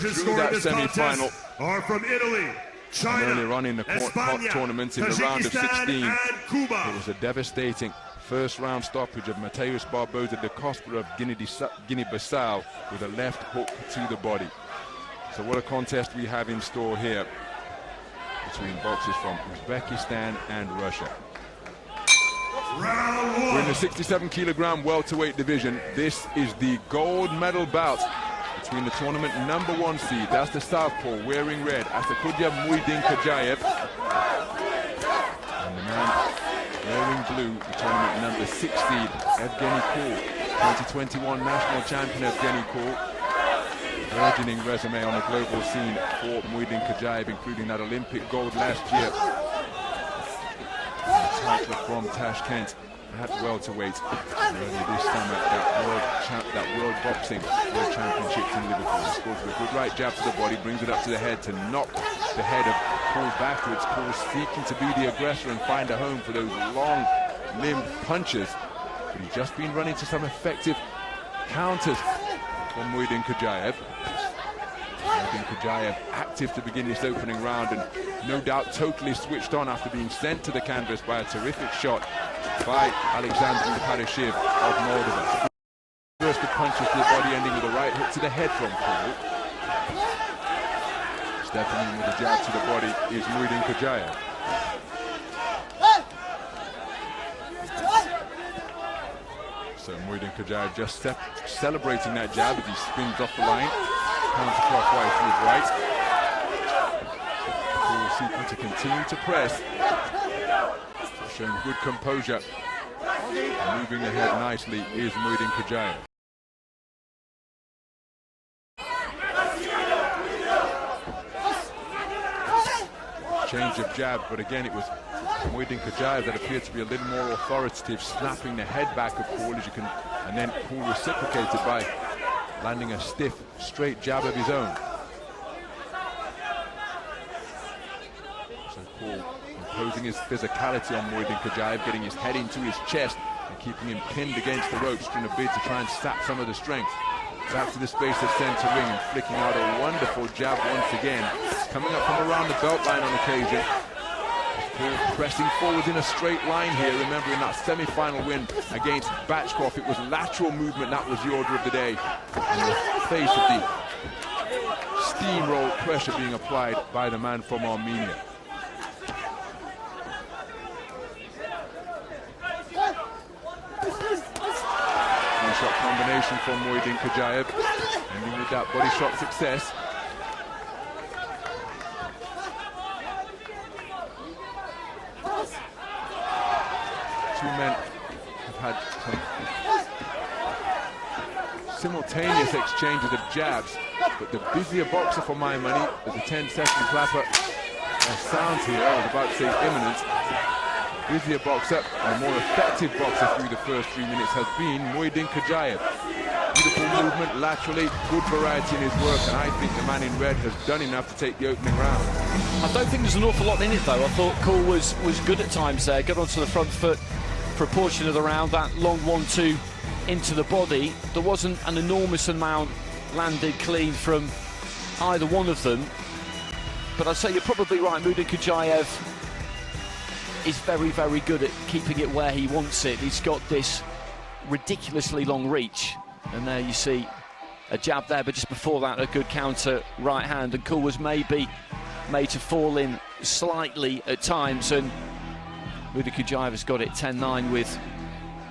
through that semi-final are from Italy, China, earlier on in the tournament in the round of 16. It was a devastating first-round stoppage of Mateus Barbosa da Costa of Guinea-Bissau with a left hook to the body. So what a contest we have in store here between boxers from Uzbekistan and Russia. We're in the 67-kilogram welterweight division. This is the gold medal bout between the tournament #1 seed, that's the southpaw wearing red, Asakudja Muidin Kajayev, and the man wearing blue, the tournament #6 seed, Evgeny Kool, 2021 national champion Evgeny Kool. Burgeoning resume on the global scene for Muidin Kajayev, including that Olympic gold last year. Title from Tashkent at welterweight earlier this summer, that World Boxing World Championships in Liverpool. He scores with a good right jab to the body, brings it up to the head to knock the head of Kool backwards. Kool seeking to be the aggressor and find a home for those long-limbed punches. But he's just been running to some effective counters from Muidin Kajayev. Muidin Kajayev active to begin this opening round and no doubt totally switched on after being sent to the canvas by a terrific shot by Alexander Parashiv of Moldova. First of punches to the body, ending with a right hook to the head from Kool. Stepping in with a jab to the body is Muidin Kajayev. So Muidin Kajayev just celebrating that jab as he spins off the line, counterclockwise to his right. Kool seeking to continue to press, showing good composure. Moving ahead nicely is Muidin Kajayev. Change of jab, but again it was Muidin Kajayev that appeared to be a little more authoritative, snapping the head back of Kool, as you can, and then Kool reciprocated by landing a stiff, straight jab of his own. So Kool imposing his physicality on Muidin Kajayev, getting his head into his chest and keeping him pinned against the ropes in a bid to try and sap some of the strength. Back to the space of center ring and flicking out a wonderful jab once again. Coming up from around the belt line on occasion. Kool pressing forward in a straight line here. Remember, in that semi-final win against Bachkov, it was lateral movement that was the order of the day. In the face of the steamroll pressure being applied by the man from Armenia. One-shot combination from Muidin Kajayev, ending with that body shot success. Two men have had some simultaneous exchanges of jabs, but the busier boxer for my money, as a 10-second clapper sounds here, I was about to say imminent, busier boxer and a more effective boxer through the first 3 minutes has been Muidin Kajayev. Beautiful movement laterally, good variety in his work, and I think the man in red has done enough to take the opening round. I don't think there's an awful lot in it though. I thought Kool was good at times there, got onto the front foot for a portion of the round, that long 1-2 into the body. There wasn't an enormous amount landed clean from either one of them, but I'd say you're probably right, Muidin Kajayev is very, very good at keeping it where he wants it. He's got this ridiculously long reach, and there you see a jab there, but just before that a good counter right hand, and Kool was maybe made to fall in slightly at times, and Muidin Kajayev has got it 10-9 with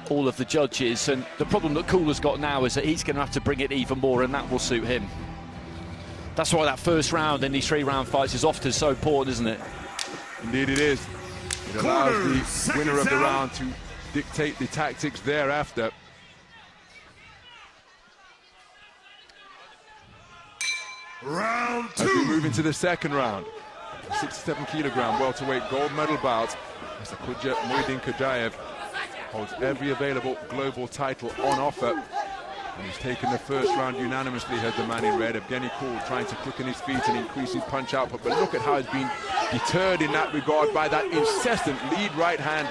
all of the judges, and the problem that Kool has got now is that he's going to have to bring it even more, and that will suit him. That's why that first round in these 3-round fights is often so important, isn't it? Indeed it is. It allows the winner of the round to dictate the tactics thereafter. Round 2. As we move into the second round, 67-kilogram welterweight gold medal bout, as Muidin Kajayev holds every available global title on offer. And he's taken the first round unanimously, has the man in red. Evgeny Kool trying to quicken his feet and increase his punch output, but look at how he's been deterred in that regard by that incessant lead right hand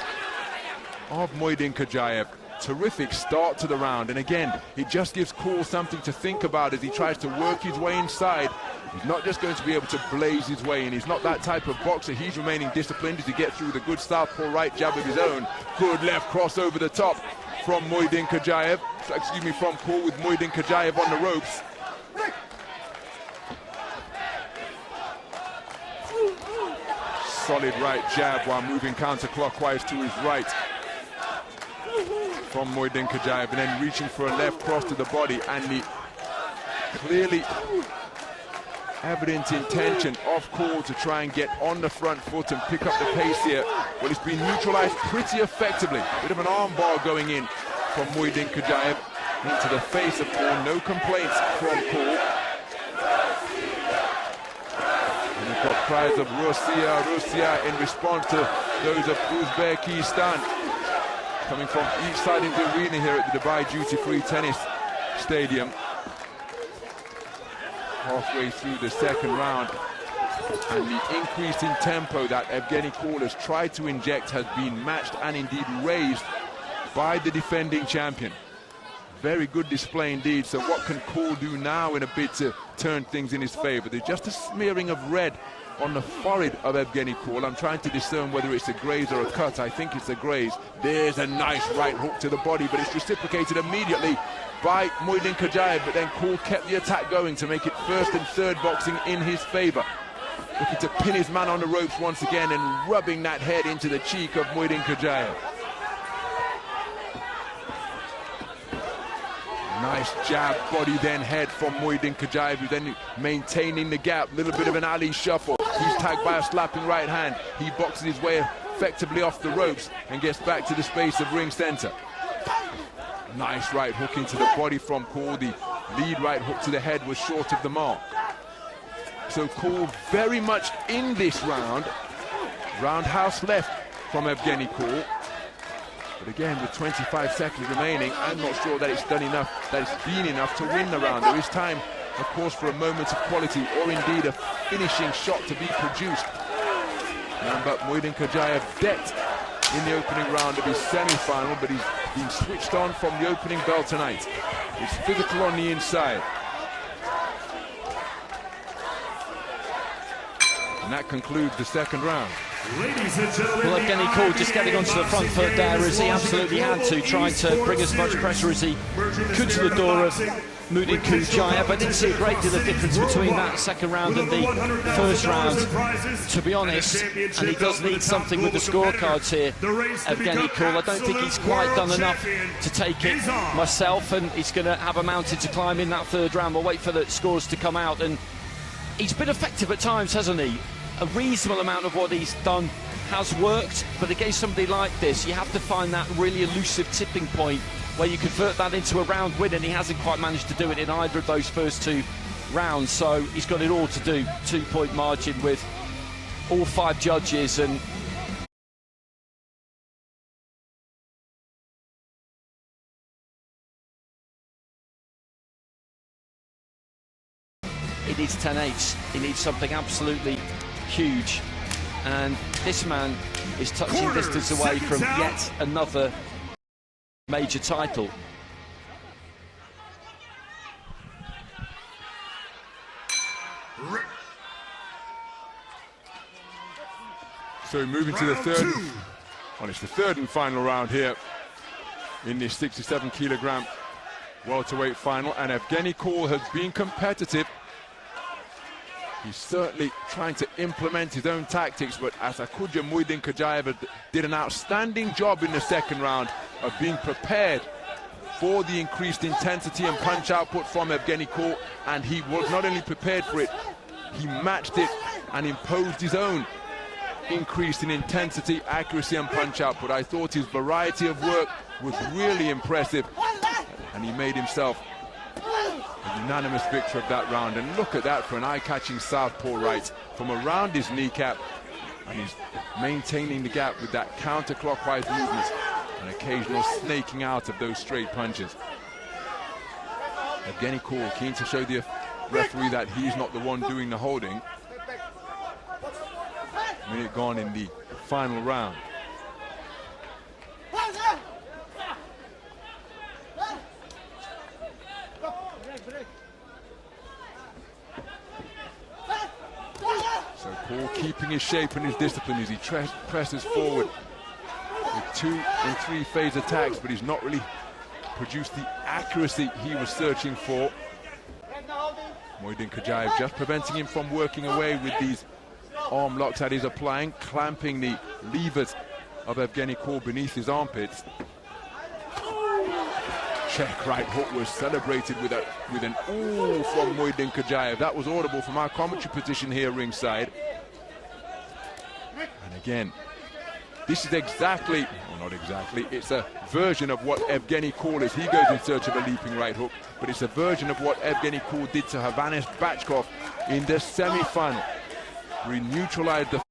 of Muidin Kajayev. terrific start to the round, and again, it just gives Cole something to think about as he tries to work his way inside. He's not just going to be able to blaze his way in. He's not that type of boxer. He's remaining disciplined as he gets through the good southpaw right jab of his own. Good left cross over the top from Muaydin Kajaev. Excuse me, from Cole, with Muaydin Kajaev on the ropes. Solid right jab while moving counterclockwise to his right from Muaydin Kajaev, and then reaching for a left cross to the body, and the clearly evident intention of Cole to try and get on the front foot and pick up the pace here. Well, it's been neutralized pretty effectively. Bit of an arm bar going in from Muaydin Kajaev into the face of Cole. No complaints from Cole. And we've got cries of Russia, Russia in response to those of Uzbekistan coming from each side of the arena here at the Dubai Duty-Free Tennis Stadium. Halfway through the second round, and the increase in tempo that Evgeny Cole has tried to inject has been matched and indeed raised by the defending champion. Very good display indeed. So what can Cole do now in a bid to turn things in his favor? There's just a smearing of red on the forehead of Evgeny Cole. I'm trying to discern whether it's a graze or a cut. I think it's a graze. There's a nice right hook to the body, but it's reciprocated immediately by Muaydin Kajaev, but then Cole kept the attack going to make it first and third boxing in his favor. Looking to pin his man on the ropes once again and rubbing that head into the cheek of Muaydin Kajaev. Nice jab, body then head from Muaydin Kajaev, who then maintaining the gap. Little bit of an alley shuffle. He's tagged by a slapping right hand. He boxes his way effectively off the ropes and gets back to the space of ring center. Nice right hook into the body from Cole. The lead right hook to the head was short of the mark. So Cole very much in this round. Roundhouse left from Evgeny Cole. But again, with 25 seconds remaining, I'm not sure that it's done enough, that it's been enough to win the round. There is time, of course, for a moment of quality or indeed a finishing shot to be produced. But Muaydin Kajaev decked in the opening round of his semi-final, but he's been switched on from the opening bell tonight. He's physical on the inside. And that concludes the second round. Ladies and gentlemen, well, Evgeny Cole just getting onto the front foot there as he absolutely had to, trying to bring as much pressure as he could to the door of Muaydin Kajaev. I didn't see a great deal of difference between that second round and the first round, to be honest, and he does need something with the scorecards here, Evgeny Cole. I don't think he's quite done enough to take it myself, and he's going to have a mountain to climb in that third round. We'll wait for the scores to come out, and he's been effective at times, hasn't he? A reasonable amount of what he's done has worked, but against somebody like this, you have to find that really elusive tipping point where you convert that into a round win, and he hasn't quite managed to do it in either of those first two rounds. So he's got it all to do. 2-point margin with all 5 judges, and he needs 10-8. He needs something absolutely huge, and this man is touching distance away from yet another major title. So moving to the third, well, it's the third and final round here in this 67-kilogram welterweight final, and Evgeny Cole has been competitive. He's certainly trying to implement his own tactics, but as Akudja, Muaydin Kajaev did an outstanding job in the second round of being prepared for the increased intensity and punch output from Evgeny Cole, and he was not only prepared for it, he matched it and imposed his own increase in intensity, accuracy and punch output. I thought his variety of work was really impressive, and he made himself a unanimous victor of that round. And look at that for an eye-catching southpaw right from around his kneecap, and he's maintaining the gap with that counterclockwise movement and occasional snaking out of those straight punches. Evgeny Cole keen to show the referee that he's not the one doing the holding. Minute gone in the final round. Cole keeping his shape and his discipline as he presses forward with 2 and 3 phase attacks, but he's not really produced the accuracy he was searching for. Muhyiddin Kajaev just preventing him from working away with these arm locks that he's applying, clamping the levers of Evgeny Cole beneath his armpits. Check right hook was celebrated with an ooh from Muhyiddin Kajaev. That was audible from our commentary position here ringside. And again, this is exactly, well, not exactly, it's a version of what Evgeny Cole is. He goes in search of a leaping right hook, but it's a version of what Evgeny Cole did to Havanis Bachkov in the semi-final, where he neutralized the